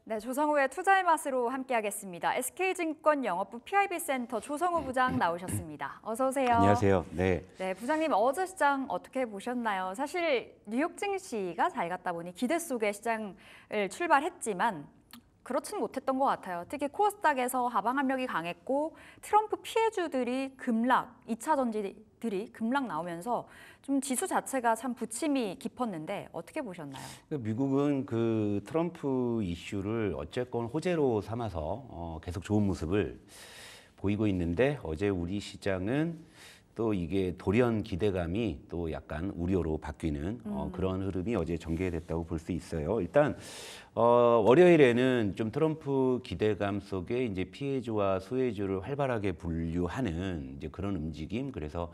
네, 조성우의 투자의 맛으로 함께하겠습니다. SK증권 영업부 PIB센터 조성우 부장 나오셨습니다. 어서 오세요. 안녕하세요. 네. 네, 부장님 어제 시장 어떻게 보셨나요? 사실 뉴욕 증시가 잘 갔다 보니 기대 속에 시장을 출발했지만 그렇진 못했던 것 같아요. 특히 코스닥에서 하방 압력이 강했고 트럼프 피해주들이 급락, 2차 전지들이 급락 나오면서 좀 지수 자체가 참 부침이 깊었는데 어떻게 보셨나요? 미국은 그 트럼프 이슈를 어쨌건 호재로 삼아서 계속 좋은 모습을 보이고 있는데 어제 우리 시장은 또 이게 돌연 기대감이 또 약간 우려로 바뀌는 그런 흐름이 어제 전개됐다고 볼 수 있어요. 일단 월요일에는 좀 트럼프 기대감 속에 이제 피해주와 수혜주를 활발하게 분류하는 이제 그런 움직임. 그래서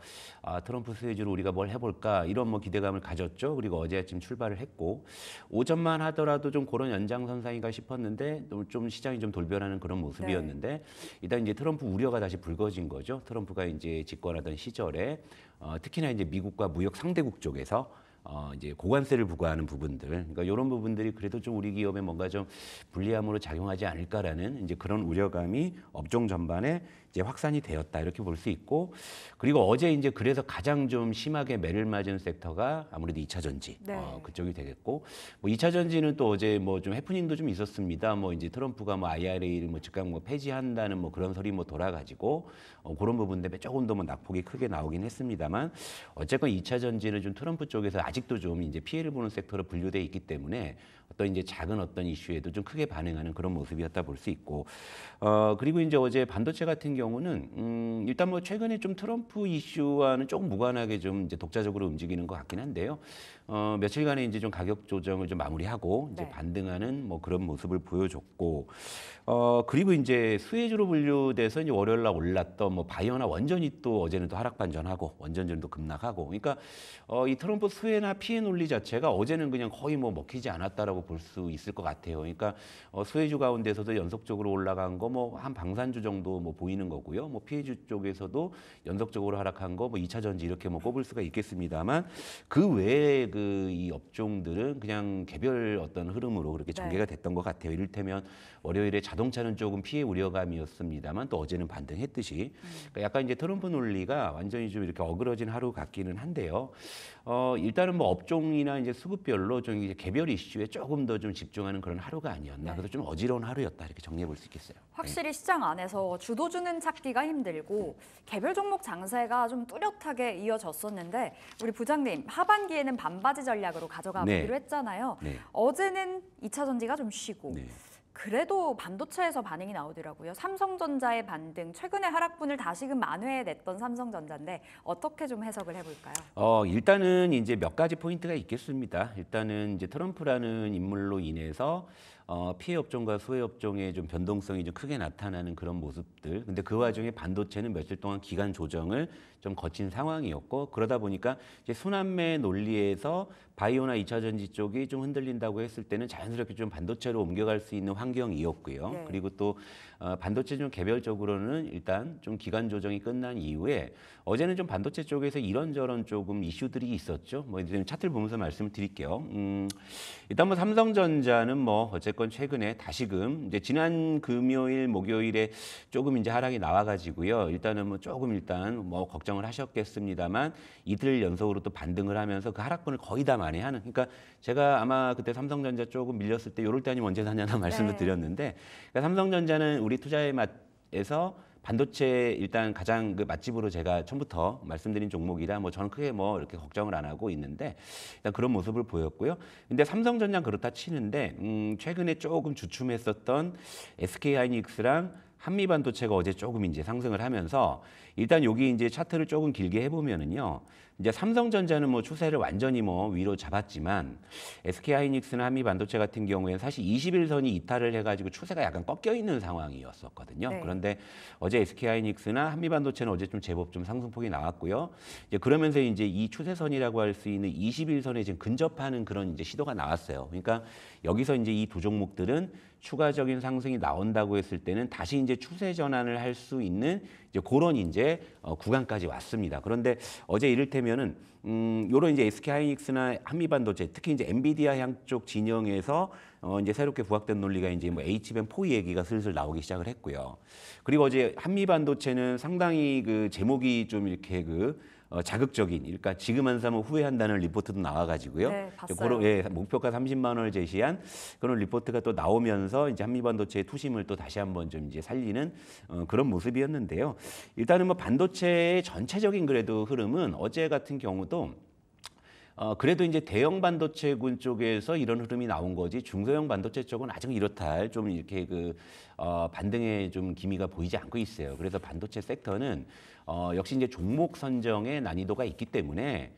트럼프 수혜주로 우리가 뭘 해볼까 이런 뭐 기대감을 가졌죠. 그리고 어제 아침 출발을 했고 오전만 하더라도 좀 그런 연장선상인가 싶었는데 좀 시장이 좀 돌변하는 그런 모습이었는데 일단 이제 트럼프 우려가 다시 불거진 거죠. 트럼프가 이제 집권하던 시절에 특히나 이제 미국과 무역 상대국 쪽에서 이제 고관세를 부과하는 부분들, 그러니까 이런 부분들이 그래도 좀 우리 기업에 뭔가 좀 불리함으로 작용하지 않을까라는 이제 그런 우려감이 업종 전반에 이제 확산이 되었다 이렇게 볼 수 있고, 그리고 어제 이제 그래서 가장 좀 심하게 매를 맞은 섹터가 아무래도 2차 전지 그쪽이 되겠고, 뭐 2차 전지는 또 어제 뭐 좀 해프닝도 좀 있었습니다. 뭐 이제 트럼프가 뭐 IRA를 뭐 즉각 뭐 폐지한다는 뭐 그런 소리 뭐 돌아가지고 그런 부분 때문에 조금 더 뭐 낙폭이 크게 나오긴 했습니다만, 어쨌건 2차 전지는 좀 트럼프 쪽에서 아직도 좀 이제 피해를 보는 섹터로 분류돼 있기 때문에 어떤 이제 작은 어떤 이슈에도 좀 크게 반응하는 그런 모습이었다 볼 수 있고, 그리고 이제 어제 반도체 같은 경우는 일단 뭐 최근에 좀 트럼프 이슈와는 조금 무관하게 좀 이제 독자적으로 움직이는 것 같긴 한데요. 며칠간에 이제 좀 가격 조정을 좀 마무리하고 이제 반등하는 뭐 그런 모습을 보여줬고, 그리고 이제 수혜주로 분류돼서 이제 월요일 날 올랐던 뭐 바이오나 원전이 또 어제는 또 하락 반전하고 원전전도 급락하고, 그러니까 이 트럼프 수혜나 피해 논리 자체가 어제는 그냥 거의 뭐 먹히지 않았다라고 볼 수 있을 것 같아요. 그러니까 수혜주 가운데서도 연속적으로 올라간 거 뭐 한 방산주 정도 뭐 보이는 거고요. 뭐 피해주 쪽에서도 연속적으로 하락한 거 뭐 2차 전지 이렇게 뭐 꼽을 수가 있겠습니다만, 그 외에 그 이 업종들은 그냥 개별 어떤 흐름으로 그렇게 전개가 됐던 것 같아요. 이를테면 월요일에 자동차는 조금 피해 우려감이었습니다만 또 어제는 반등했듯이, 그러니까 약간 이제 트럼프 논리가 완전히 좀 이렇게 어그러진 하루 같기는 한데요. 일단은 뭐 업종이나 이제 수급별로 좀 이제 개별 이슈에 조금 더 좀 집중하는 그런 하루가 아니었나. 그래서 좀 어지러운 하루였다 이렇게 정리해 볼 수 있겠어요. 확실히 시장 안에서 주도주는 찾기가 힘들고 개별 종목 장세가 좀 뚜렷하게 이어졌었는데, 우리 부장님 하반기에는 반바지 전략으로 가져가 보기로 했잖아요. 어제는 2차 전지가 좀 쉬고 그래도 반도체에서 반응이 나오더라고요. 삼성전자의 반등, 최근에 하락분을 다시금 만회해냈던 삼성전자인데 어떻게 좀 해석을 해볼까요? 일단은 이제 몇 가지 포인트가 있겠습니다. 일단은 이제 트럼프라는 인물로 인해서 피해 업종과 수혜 업종의 좀 변동성이 좀 크게 나타나는 그런 모습들. 근데 그 와중에 반도체는 며칠 동안 기간 조정을 좀 거친 상황이었고, 그러다 보니까 이제 순환매 논리에서 바이오나 2차 전지 쪽이 좀 흔들린다고 했을 때는 자연스럽게 좀 반도체로 옮겨갈 수 있는 환경이었고요. 그리고 또 반도체 좀 개별적으로는 일단 좀 기간 조정이 끝난 이후에 어제는 좀 반도체 쪽에서 이런저런 조금 이슈들이 있었죠. 뭐 이제 차트를 보면서 말씀을 드릴게요. 일단 뭐 삼성전자는 뭐 어쨌건 최근에 다시금 이제 지난 금요일, 목요일에 조금 이제 하락이 나와가지고요. 일단은 뭐 조금 일단 뭐 걱정을 하셨겠습니다만 이틀 연속으로 또 반등을 하면서 그 하락분을 거의 다 만회하는. 그러니까 제가 아마 그때 삼성전자 조금 밀렸을 때 이럴 때 아니면 언제 사냐는 말씀을 드렸는데, 그러니까 삼성전자는 우리 투자의 맛에서 반도체 일단 가장 그 맛집으로 제가 처음부터 말씀드린 종목이라 뭐 저는 크게 뭐 이렇게 걱정을 안 하고 있는데, 일단 그런 모습을 보였고요. 근데 삼성전자 그렇다 치는데 최근에 조금 주춤했었던 SK하이닉스랑 한미반도체가 어제 조금 이제 상승을 하면서, 일단 여기 이제 차트를 조금 길게 해보면은요. 이제 삼성전자는 뭐 추세를 완전히 뭐 위로 잡았지만 SK하이닉스나 한미반도체 같은 경우에는 사실 21선이 이탈을 해가지고 추세가 약간 꺾여 있는 상황이었었거든요. 그런데 어제 SK하이닉스나 한미반도체는 어제 좀 제법 좀 상승폭이 나왔고요. 이제 그러면서 이제 이 추세선이라고 할 수 있는 21선에 지금 근접하는 그런 이제 시도가 나왔어요. 그러니까 여기서 이제 이 두 종목들은 추가적인 상승이 나온다고 했을 때는 다시 이제 추세 전환을 할 수 있는 이제 그런 이제 구간까지 왔습니다. 그런데 어제 이를테면은 요런 이제 SK하이닉스나 한미반도체, 특히 이제 엔비디아 향 쪽 진영에서 이제 새롭게 부각된 논리가 이제 뭐 HBM4 얘기가 슬슬 나오기 시작을 했고요. 그리고 어제 한미반도체는 상당히 그 제목이 좀 이렇게 자극적인, 그러니까 지금 안 사면 후회한다는 리포트도 나와가지고요. 네, 봤어요. 그런 목표가 30만 원을 제시한 그런 리포트가 또 나오면서 이제 한미반도체의 투심을 또 다시 한번 좀 이제 살리는 그런 모습이었는데요. 일단은 뭐 반도체의 전체적인 그래도 흐름은 어제 같은 경우도 그래도 이제 대형 반도체군 쪽에서 이런 흐름이 나온 거지 중소형 반도체 쪽은 아직 이렇다 할 좀 이렇게 반등의 좀 기미가 보이지 않고 있어요. 그래서 반도체 섹터는 역시 이제 종목 선정의 난이도가 있기 때문에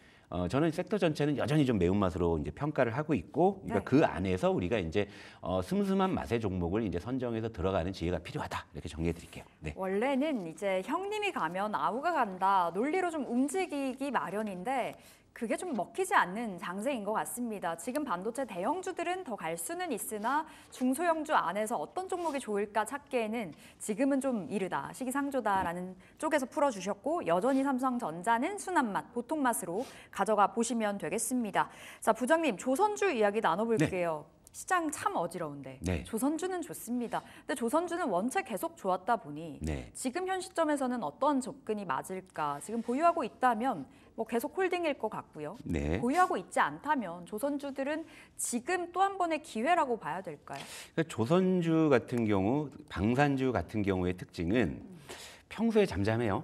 저는 섹터 전체는 여전히 좀 매운맛으로 이제 평가를 하고 있고, 그러니까 네. 그 안에서 우리가 이제 슴슴한 맛의 종목을 이제 선정해서 들어가는 지혜가 필요하다, 이렇게 정리해 드릴게요. 네. 원래는 이제 형님이 가면 아우가 간다 논리로 좀 움직이기 마련인데 그게 좀 먹히지 않는 장세인 것 같습니다. 지금 반도체 대형주들은 더 갈 수는 있으나 중소형주 안에서 어떤 종목이 좋을까 찾기에는 지금은 좀 이르다, 시기상조다라는 쪽에서 풀어주셨고, 여전히 삼성전자는 순한 맛, 보통 맛으로 가져가 보시면 되겠습니다. 자, 부장님, 조선주 이야기 나눠볼게요. 시장 참 어지러운데 네. 조선주는 좋습니다. 근데 조선주는 원체 계속 좋았다 보니 네. 지금 현 시점에서는 어떤 접근이 맞을까? 지금 보유하고 있다면 뭐 계속 홀딩일 것 같고요. 네. 보유하고 있지 않다면 조선주들은 지금 또 한 번의 기회라고 봐야 될까요? 그러니까 조선주 같은 경우, 방산주 같은 경우의 특징은 평소에 잠잠해요.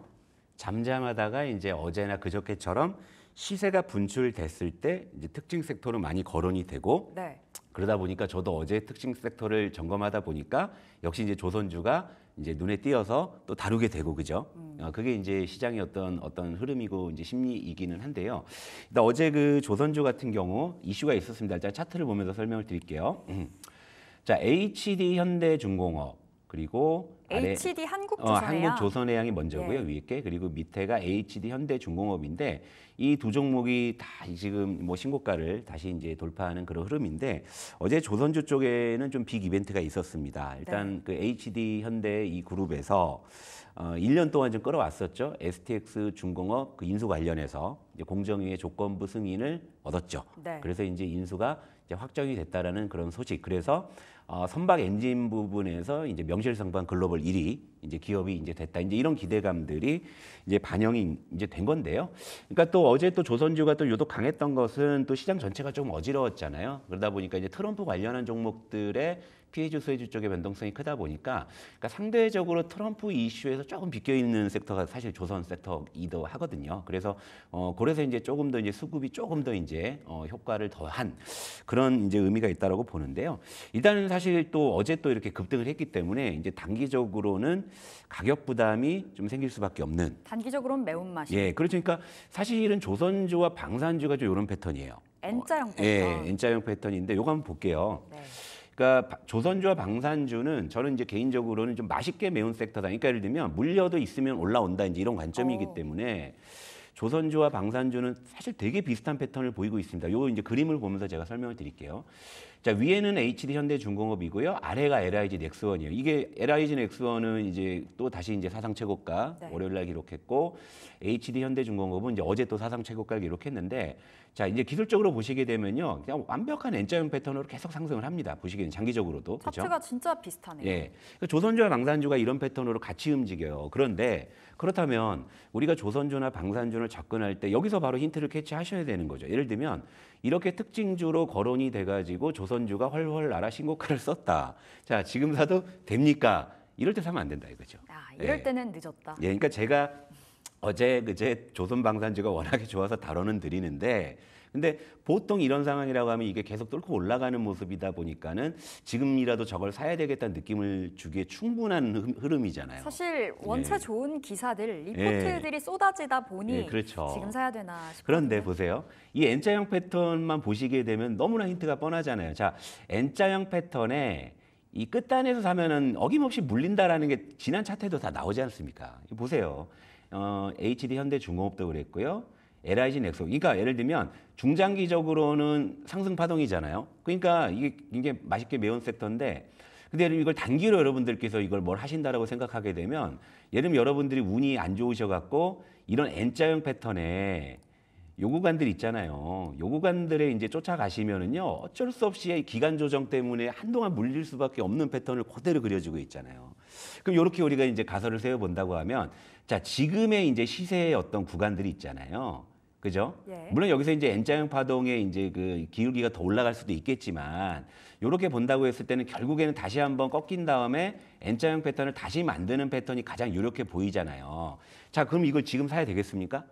잠잠하다가 이제 어제나 그저께처럼 시세가 분출됐을 때 이제 특징 섹터로 많이 거론이 되고, 네. 그러다 보니까 저도 어제 특징 섹터를 점검하다 보니까 역시 이제 조선주가 이제 눈에 띄어서 또 다루게 되고, 그죠? 그게 이제 시장의 어떤 흐름이고 이제 심리이기는 한데요. 일단 어제 그 조선주 같은 경우 이슈가 있었습니다. 일단 차트를 보면서 설명을 드릴게요. 자, HD 현대중공업, 그리고 아래 HD 한국조선해양. 한국조선해양이 먼저고요. 예. 위에 게. 그리고 밑에가 HD 현대중공업인데 이 두 종목이 다 지금 뭐 신고가를 다시 이제 돌파하는 그런 흐름인데, 어제 조선주 쪽에는 좀 빅 이벤트가 있었습니다. 일단 그 HD 현대 이 그룹에서 1년 동안 좀 끌어왔었죠. STX 중공업 그 인수 관련해서 이제 공정위의 조건부 승인을 얻었죠. 네. 그래서 이제 인수가 이제 확정이 됐다라는 그런 소식. 그래서 선박 엔진 부분에서 이제 명실상부한 글로벌 1위 이제 기업이 이제 됐다. 이제 이런 기대감들이 이제 반영이 이제 된 건데요. 그러니까 또 어제 또 조선주가 또 유독 강했던 것은 또 시장 전체가 좀 어지러웠잖아요. 그러다 보니까 이제 트럼프 관련한 종목들의 피해주 수혜주 쪽의 변동성이 크다 보니까, 그러니까 상대적으로 트럼프 이슈에서 조금 비껴 있는 섹터가 사실 조선 섹터이기도 하거든요. 그래서 그래서 이제 조금 더 이제 수급이 조금 더 이제 효과를 더한 그런 이제 의미가 있다라고 보는데요. 일단은 사실 또 어제 또 이렇게 급등을 했기 때문에 이제 단기적으로는 가격 부담이 좀 생길 수밖에 없는. 단기적으로는 매운맛이. 예, 그렇죠. 그러니까 사실은 조선주와 방산주가 좀 이런 패턴이에요. N자형 패턴. 예, N자형 패턴인데 요거 한번 볼게요. 네. 그러니까 조선주와 방산주는 저는 이제 개인적으로는 좀 맛있게 매운 섹터다. 그러니까 예를 들면 물려도 있으면 올라온다, 이제 이런 관점이기 때문에 조선주와 방산주는 사실 되게 비슷한 패턴을 보이고 있습니다. 요 이제 그림을 보면서 제가 설명을 드릴게요. 자, 위에는 HD 현대중공업이고요. 아래가 LIG 넥스원이에요. 이게 LIG 넥스원은 이제 또 다시 이제 사상 최고가 네. 월요일 날 기록했고, HD 현대중공업은 이제 어제 또 사상 최고가를 기록했는데, 자, 이제 기술적으로 보시게 되면요, 그냥 완벽한 N자형 패턴으로 계속 상승을 합니다. 보시기에는 장기적으로도. 그렇죠? 차트가 진짜 비슷하네요. 예. 그러니까 조선주와 방산주가 이런 패턴으로 같이 움직여요. 그런데 그렇다면 우리가 조선주나 방산주를 접근할 때 여기서 바로 힌트를 캐치하셔야 되는 거죠. 예를 들면 이렇게 특징주로 거론이 돼가지고 조선주가 훨훨 날아 신고가를 썼다. 자, 지금 사도 됩니까? 이럴 때 사면 안 된다 이거죠. 이럴 예. 때는 늦었다. 예, 그러니까 제가 어제 그제 조선방산주가 워낙에 좋아서 다뤄는 드리는데, 근데 보통 이런 상황이라고 하면 이게 계속 뚫고 올라가는 모습이다 보니까는 지금이라도 저걸 사야 되겠다는 느낌을 주기에 충분한 흐름이잖아요. 사실 원체 예. 좋은 기사들, 리포트들이 쏟아지다 보니 예, 그렇죠. 지금 사야 되나 싶어요. 그런데 보세요. 이 N자형 패턴만 보시게 되면 너무나 힌트가 뻔하잖아요. 자, N자형 패턴에 이 끝단에서 사면은 어김없이 물린다라는 게 지난 차트에도 다 나오지 않습니까? 이거 보세요. HD 현대중공업도 그랬고요. LIG 넥소. 그러니까 예를 들면 중장기적으로는 상승 파동이잖아요. 그러니까 이게 맛있게 매운 섹터인데, 근데 이걸 단기로 여러분들께서 이걸 뭘 하신다라고 생각하게 되면 예를 들면 여러분들이 운이 안 좋으셔갖고 이런 N자형 패턴에 요 구간들 있잖아요. 요 구간들에 이제 쫓아가시면은요, 어쩔 수 없이 기간 조정 때문에 한동안 물릴 수밖에 없는 패턴을 그대로 그려주고 있잖아요. 그럼 이렇게 우리가 이제 가설을 세워 본다고 하면, 자, 지금의 이제 시세의 어떤 구간들이 있잖아요. 그죠? 예. 물론 여기서 이제 N자형 파동의 이제 그 기울기가 더 올라갈 수도 있겠지만, 이렇게 본다고 했을 때는 결국에는 다시 한번 꺾인 다음에 N자형 패턴을 다시 만드는 패턴이 가장 이렇게 보이잖아요. 자, 그럼 이걸 지금 사야 되겠습니까?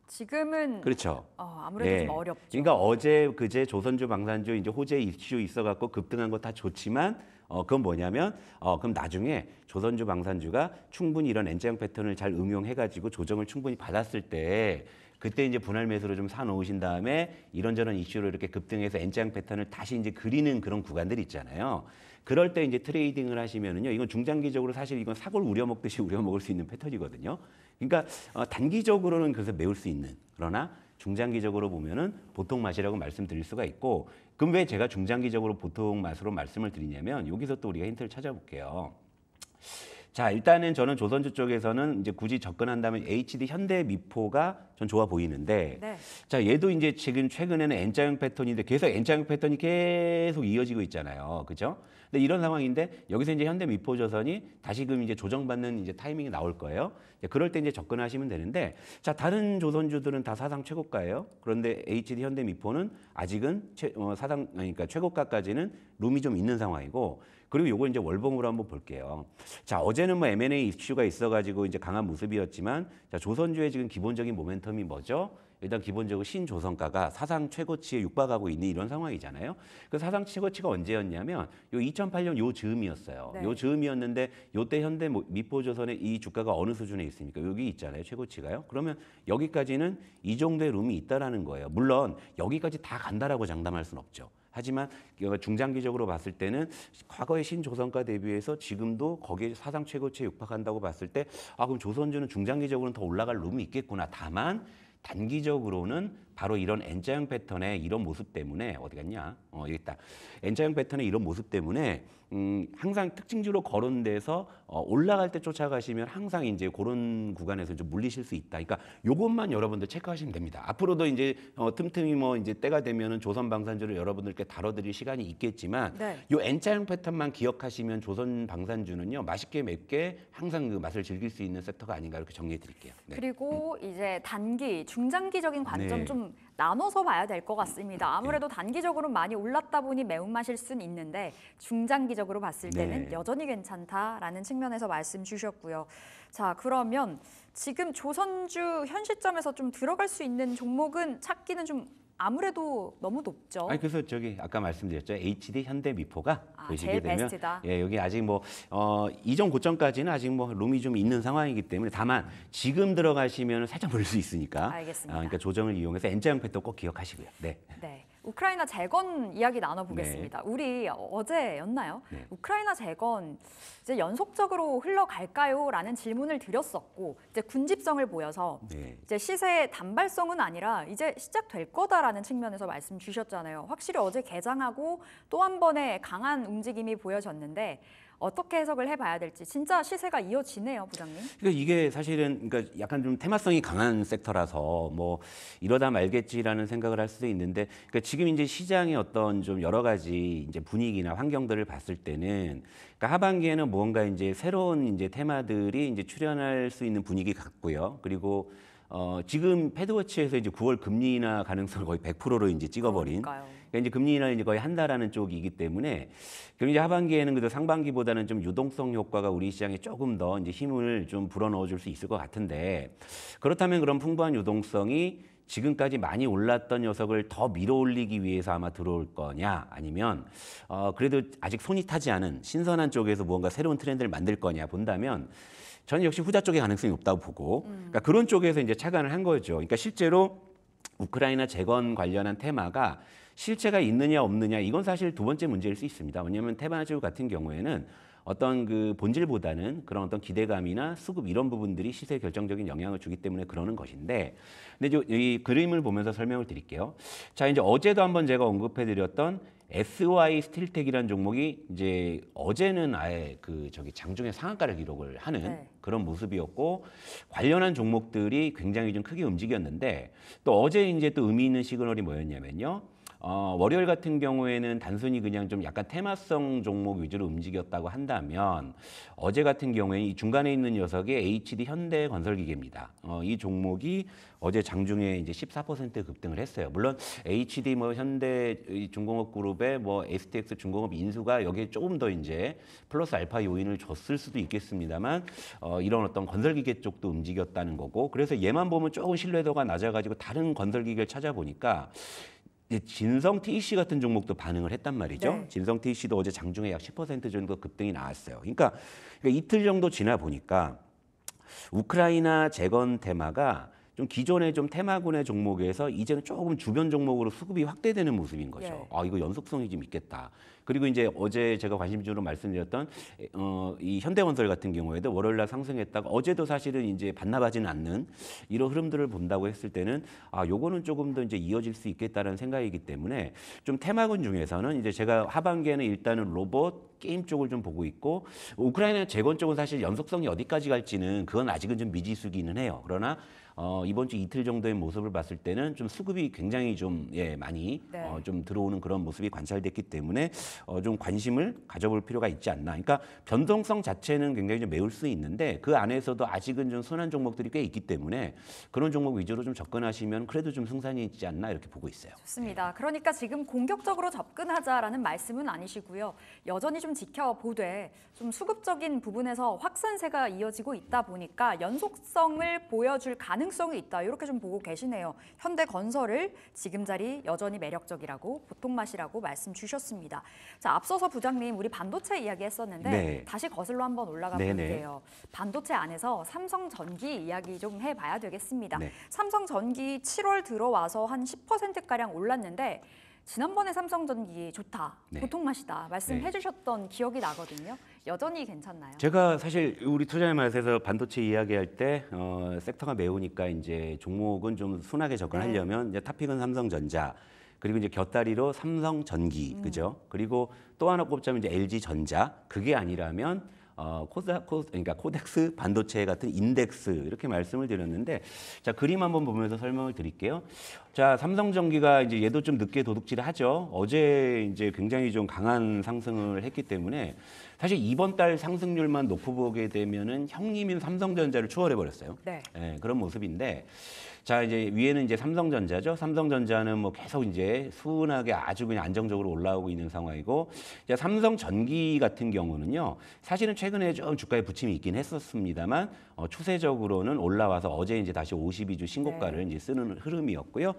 지금은 그렇죠. 아무래도 좀 어렵죠. 그러니까 어제 그제 조선주 방산주 이제 호재 이슈 있어갖고 급등한 거 다 좋지만 그건 뭐냐면 그럼 나중에 조선주 방산주가 충분히 이런 N자형 패턴을 잘 응용해가지고 조정을 충분히 받았을 때 그때 이제 분할 매수로 좀 사놓으신 다음에 이런저런 이슈로 이렇게 급등해서 N자형 패턴을 다시 이제 그리는 그런 구간들 있잖아요. 그럴 때 이제 트레이딩을 하시면은요, 이건 중장기적으로 사실 이건 사골 우려먹듯이 우려먹을 수 있는 패턴이거든요. 그러니까 단기적으로는 그래서 메울 수 있는, 그러나 중장기적으로 보면은 보통 맛이라고 말씀드릴 수가 있고, 그럼 왜 제가 중장기적으로 보통 맛으로 말씀을 드리냐면 여기서 또 우리가 힌트를 찾아볼게요. 자, 일단은 저는 조선주 쪽에서는 이제 굳이 접근한다면 HD 현대미포가 전 좋아 보이는데, 네. 자, 얘도 이제 지금 최근에는 N자형 패턴인데 계속 N자형 패턴이 계속 이어지고 있잖아요. 그죠? 근데 이런 상황인데 여기서 이제 현대미포조선이 다시금 이제 조정받는 이제 타이밍이 나올 거예요. 그럴 때 이제 접근하시면 되는데, 자, 다른 조선주들은 다 사상 최고가예요. 그런데 HD 현대미포는 아직은 사상, 그러니까 최고가까지는 룸이 좀 있는 상황이고, 그리고 요거 이제 월봉으로 한번 볼게요. 자, 어제는 뭐 M&A 이슈가 있어가지고 이제 강한 모습이었지만, 자, 조선주의 지금 기본적인 모멘텀이 뭐죠? 일단 기본적으로 신조선가가 사상 최고치에 육박하고 있는 이런 상황이잖아요. 그 사상 최고치가 언제였냐면 요 2008년 요 즈음이었어요. 네. 요 즈음이었는데 요때 현대 미포조선의 이 주가가 어느 수준에 있습니까? 여기 있잖아요. 최고치가요. 그러면 여기까지는 이 정도의 룸이 있다라는 거예요. 물론 여기까지 다 간다라고 장담할 수는 없죠. 하지만 중장기적으로 봤을 때는 과거의 신조선가 대비해서 지금도 거기에 사상 최고치에 육박한다고 봤을 때 그럼 조선주는 중장기적으로는 더 올라갈 룸이 있겠구나. 다만 단기적으로는 바로 이런 N자형 패턴의 이런 모습 때문에 어디 갔냐? 여기 있다. N자형 패턴의 이런 모습 때문에 항상 특징주로 거론 돼서 올라갈 때 쫓아가시면 항상 이제 그런 구간에서 좀 물리실 수 있다. 그러니까 요것만 여러분들 체크하시면 됩니다. 앞으로도 이제 틈틈이 뭐 이제 때가 되면은 조선 방산주를 여러분들께 다뤄드릴 시간이 있겠지만 네. 요 N자형 패턴만 기억하시면 조선 방산주는요 맛있게 맵게 항상 그 맛을 즐길 수 있는 섹터가 아닌가 이렇게 정리해 드릴게요. 네. 그리고 이제 단기, 중장기적인 관점 네. 좀 나눠서 봐야 될 것 같습니다. 아무래도 단기적으로 많이 올랐다 보니 매운맛일 수는 있는데 중장기적으로 봤을 때는 네. 여전히 괜찮다라는 측면에서 말씀 주셨고요. 자, 그러면 지금 조선주 현 시점에서 좀 들어갈 수 있는 종목은 찾기는 좀 아무래도 너무 높죠. 아니 그래서 저기 아까 말씀드렸죠. HD 현대미포가 보시게 제일 되면 베스트다. 예, 여기 아직 뭐 이전 고점까지는 아직 뭐 룸이 좀 있는 상황이기 때문에 다만 지금 들어가시면 살짝 물릴 수 있으니까. 알겠습니다. 그러니까 조정을 이용해서 N자형 패턴 꼭 기억하시고요. 네. 네. 우크라이나 재건 이야기 나눠보겠습니다. 우리 어제였나요? 네. 우크라이나 재건 이제 연속적으로 흘러갈까요? 라는 질문을 드렸었고 이제 군집성을 보여서 네. 이제 시세의 단발성은 아니라 이제 시작될 거다라는 측면에서 말씀 주셨잖아요. 확실히 어제 개장하고 또 한 번의 강한 움직임이 보여졌는데 어떻게 해석을 해봐야 될지 진짜 시세가 이어지네요, 부장님. 그러니까 이게 사실은 그러니까 약간 좀 테마성이 강한 섹터라서 뭐 이러다 말겠지라는 생각을 할 수도 있는데 그러니까 지금 이제 시장의 어떤 좀 여러 가지 이제 분위기나 환경들을 봤을 때는 그러니까 하반기에는 뭔가 이제 새로운 이제 테마들이 이제 출현할 수 있는 분위기 같고요. 그리고 지금 패드워치에서 이제 9월 금리 인하 가능성을 거의 100%로 이제 찍어버린. 그러니까요. 그러니까 이제 금리 인하를 이제 거의 한다라는 쪽이기 때문에 그럼 이제 하반기에는 그래도 상반기보다는 좀 유동성 효과가 우리 시장에 조금 더 이제 힘을 좀 불어넣어줄 수 있을 것 같은데 그렇다면 그런 풍부한 유동성이 지금까지 많이 올랐던 녀석을 더 밀어올리기 위해서 아마 들어올 거냐 아니면 그래도 아직 손이 타지 않은 신선한 쪽에서 무언가 새로운 트렌드를 만들 거냐 본다면 저는 역시 후자 쪽의 가능성이 높다고 보고 그러니까 그런 쪽에서 이제 착안을 한 거죠. 그러니까 실제로 우크라이나 재건 관련한 테마가 실체가 있느냐 없느냐 이건 사실 두 번째 문제일 수 있습니다. 왜냐하면 테마주 같은 경우에는 어떤 그 본질보다는 그런 어떤 기대감이나 수급 이런 부분들이 시세에 결정적인 영향을 주기 때문에 그러는 것인데, 근데 이 그림을 보면서 설명을 드릴게요. 자, 이제 어제도 한번 제가 언급해드렸던 SY 스틸텍이라는 종목이 이제 어제는 아예 그 장중에 상한가를 기록을 하는 네. 그런 모습이었고, 관련한 종목들이 굉장히 좀 크게 움직였는데, 또 어제 이제 또 의미 있는 시그널이 뭐였냐면요. 월요일 같은 경우에는 단순히 그냥 좀 약간 테마성 종목 위주로 움직였다고 한다면, 어제 같은 경우에 이 중간에 있는 녀석이 HD 현대건설기계입니다. 이 종목이 어제 장중에 이제 14% 급등을 했어요. 물론 HD 뭐 현대 중공업 그룹의 뭐 STX 중공업 인수가 여기에 조금 더 이제 플러스 알파 요인을 줬을 수도 있겠습니다만, 이런 어떤 건설기계 쪽도 움직였다는 거고, 그래서 얘만 보면 조금 신뢰도가 낮아가지고 다른 건설기계를 찾아보니까 진성 TEC 같은 종목도 반응을 했단 말이죠. 네. 진성 TEC도 어제 장중에 약 10% 정도 급등이 나왔어요. 그러니까 이틀 정도 지나 보니까 우크라이나 재건 테마가 좀 기존의 좀 테마군의 종목에서 이제는 조금 주변 종목으로 수급이 확대되는 모습인 거죠. 네. 아, 이거 연속성이 좀 있겠다. 그리고 이제 어제 제가 관심주로 말씀드렸던 이 현대건설 같은 경우에도 월요일날 상승했다가 어제도 사실은 이제 반납하지는 않는 이런 흐름들을 본다고 했을 때는 아, 요거는 조금 더 이제 이어질 수 있겠다는 생각이기 때문에 좀 테마군 중에서는 이제 제가 하반기에는 일단은 로봇 게임 쪽을 좀 보고 있고, 우크라이나 재건 쪽은 사실 연속성이 어디까지 갈지는 그건 아직은 좀 미지수기는 해요. 그러나 이번 주 이틀 정도의 모습을 봤을 때는 좀 수급이 굉장히 좀 많이 네. 좀 들어오는 그런 모습이 관찰됐기 때문에 좀 관심을 가져볼 필요가 있지 않나. 그러니까 변동성 자체는 굉장히 좀 매울 수 있는데 그 안에서도 아직은 좀 순한 종목들이 꽤 있기 때문에 그런 종목 위주로 좀 접근하시면 그래도 좀 승산이 있지 않나 이렇게 보고 있어요. 좋습니다. 그러니까 지금 공격적으로 접근하자라는 말씀은 아니시고요. 여전히 좀 지켜보되 좀 수급적인 부분에서 확산세가 이어지고 있다 보니까 연속성을 보여줄 가능성이 있다. 이렇게 좀 보고 계시네요. 현대건설을 지금 자리 여전히 매력적이라고 보통맛이라고 말씀 주셨습니다. 자, 앞서서 부장님 우리 반도체 이야기 했었는데 네. 다시 거슬러 한번 올라가 네네. 볼게요. 반도체 안에서 삼성전기 이야기 좀 해봐야 되겠습니다. 네. 삼성전기 7월 들어와서 한 10%가량 올랐는데 지난번에 삼성전기 좋다, 네. 보통맛이다 말씀해 네. 주셨던 기억이 나거든요. 여전히 괜찮나요? 제가 사실 우리 투자의 맛에서 반도체 이야기할 때 섹터가 매우니까 이제 종목은 좀 순하게 접근하려면 이제 탑픽은 삼성전자, 그리고 이제 곁다리로 삼성전기, 그죠? 그리고 또 하나 꼽자면 이제 LG전자. 그게 아니라면 그러니까 코덱스 반도체 같은 인덱스 이렇게 말씀을 드렸는데, 자, 그림 한번 보면서 설명을 드릴게요. 자, 삼성전기가 이제 얘도 좀 늦게 도둑질을 하죠. 어제 이제 굉장히 좀 강한 상승을 했기 때문에 사실 이번 달 상승률만 놓고 보게 되면은 형님인 삼성전자를 추월해 버렸어요. 네. 그런 모습인데, 자, 이제 위에는 이제 삼성전자죠. 삼성전자는 뭐 계속 이제 순하게 아주 그냥 안정적으로 올라오고 있는 상황이고, 이제 삼성전기 같은 경우는요, 사실은 최근에 좀 주가에 부침이 있긴 했었습니다만, 추세적으로는 올라와서 어제 이제 다시 52주 신고가를 이제 쓰는 흐름이었고요.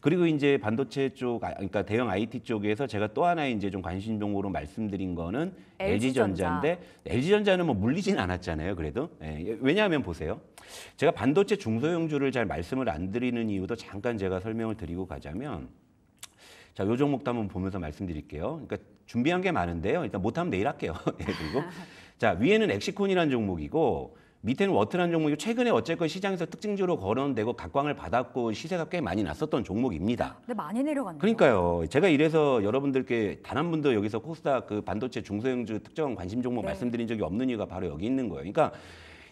그리고 이제 반도체 쪽, 그러니까 대형 IT 쪽에서 제가 또 하나 이제 좀 관심 종목으로 말씀드린 거는 LG전자인데, LG전자는 뭐 물리진 않았잖아요. 그래도. 왜냐하면 보세요. 제가 반도체 중소형주를 잘 말씀을 안 드리는 이유도 잠깐 제가 설명을 드리고 가자면, 자, 요 종목도 한번 보면서 말씀드릴게요. 그러니까 준비한 게 많은데요. 일단 못하면 내일 할게요. 그리고 자, 위에는 엑시콘이라는 종목이고 밑에는 워트라는 종목이고, 최근에 어쨌건 시장에서 특징주로 거론되고 각광을 받았고 시세가 꽤 많이 났었던 종목입니다. 근데 많이 내려갔네요. 그러니까요. 제가 이래서 여러분들께 단 한 번도 여기서 코스닥 그 반도체 중소형주 특정 관심 종목 말씀드린 적이 없는 이유가 바로 여기 있는 거예요. 그러니까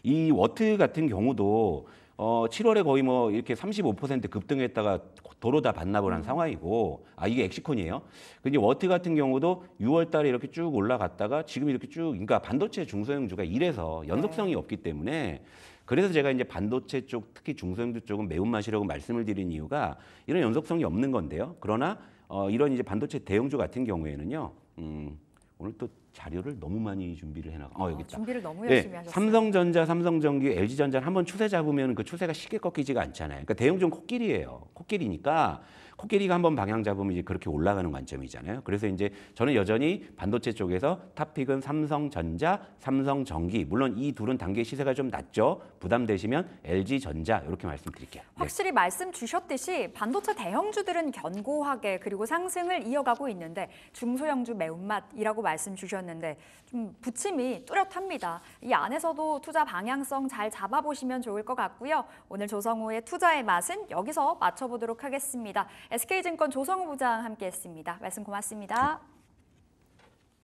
이 워트 같은 경우도 7월에 거의 뭐 이렇게 35% 급등했다가 도로 다 반납을 한 상황이고, 이게 엑시콘이에요. 근데 워트 같은 경우도 6월 달에 이렇게 쭉 올라갔다가 지금 이렇게 쭉, 그러니까 반도체 중소형주가 이래서 연속성이 없기 때문에, 그래서 제가 이제 반도체 쪽, 특히 중소형주 쪽은 매운맛이라고 말씀을 드린 이유가 이런 연속성이 없는 건데요. 그러나 이런 이제 반도체 대형주 같은 경우에는요, 오늘 또 자료를 너무 많이 준비를 해놔. 여기 있다. 준비를 너무 열심히 하셨어요. 삼성전자, 삼성전기, LG전자 한번 추세 잡으면 그 추세가 쉽게 꺾이지가 않잖아요. 그러니까 대형종 코끼리예요. 코끼리니까 코끼리가 한번 방향 잡으면 이제 그렇게 올라가는 관점이잖아요. 그래서 이제 저는 여전히 반도체 쪽에서 탑픽은 삼성전자, 삼성전기. 물론 이 둘은 단계 시세가 좀 낮죠. 부담되시면 LG전자 이렇게 말씀드릴게요. 확실히 말씀 주셨듯이 반도체 대형주들은 견고하게 그리고 상승을 이어가고 있는데 중소형주 매운맛이라고 말씀 주셨는데 좀 부침이 뚜렷합니다. 이 안에서도 투자 방향성 잘 잡아보시면 좋을 것 같고요. 오늘 조성우의 투자의 맛은 여기서 맞춰보도록 하겠습니다. SK증권 조성우 부장 함께했습니다. 말씀 고맙습니다.